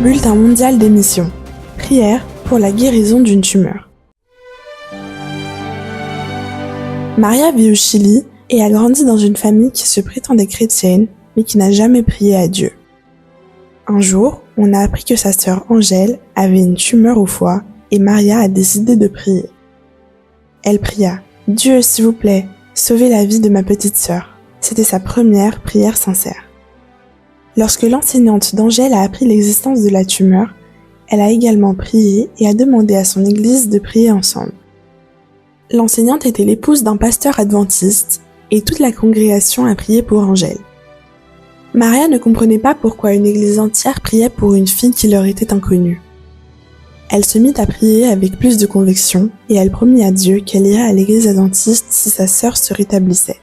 Bulletin mondial d'émission. Prière pour la guérison d'une tumeur. Maria vit au Chili et a grandi dans une famille qui se prétendait chrétienne, mais qui n'a jamais prié à Dieu. Un jour, on a appris que sa sœur Angèle avait une tumeur au foie et Maria a décidé de prier. Elle pria « Dieu, s'il vous plaît, sauvez la vie de ma petite sœur ». C'était sa première prière sincère. Lorsque l'enseignante d'Angèle a appris l'existence de la tumeur, elle a également prié et a demandé à son église de prier ensemble. L'enseignante était l'épouse d'un pasteur adventiste et toute la congrégation a prié pour Angèle. Maria ne comprenait pas pourquoi une église entière priait pour une fille qui leur était inconnue. Elle se mit à prier avec plus de conviction et elle promit à Dieu qu'elle irait à l'église adventiste si sa sœur se rétablissait.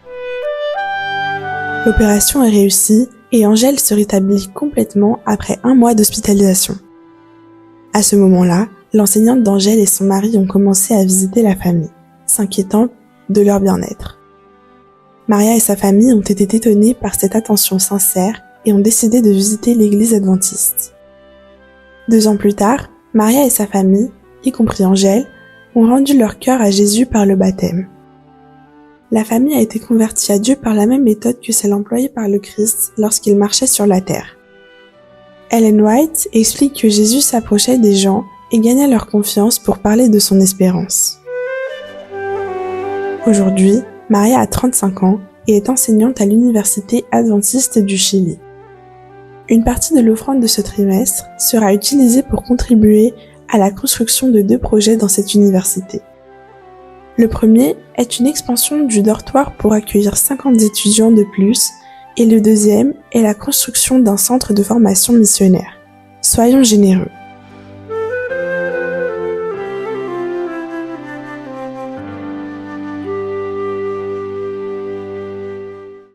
L'opération est réussie et Angèle se rétablit complètement après 1 mois d'hospitalisation. À ce moment-là, l'enseignante d'Angèle et son mari ont commencé à visiter la famille, s'inquiétant de leur bien-être. Maria et sa famille ont été étonnés par cette attention sincère et ont décidé de visiter l'église adventiste. 2 ans plus tard, Maria et sa famille, y compris Angèle, ont rendu leur cœur à Jésus par le baptême. La famille a été convertie à Dieu par la même méthode que celle employée par le Christ lorsqu'il marchait sur la terre. Ellen White explique que Jésus s'approchait des gens et gagnait leur confiance pour parler de son espérance. Aujourd'hui, Maria a 35 ans et est enseignante à l'université adventiste du Chili. Une partie de l'offrande de ce trimestre sera utilisée pour contribuer à la construction de 2 projets dans cette université. Le premier est une expansion du dortoir pour accueillir 50 étudiants de plus et le deuxième est la construction d'un centre de formation missionnaire. Soyons généreux.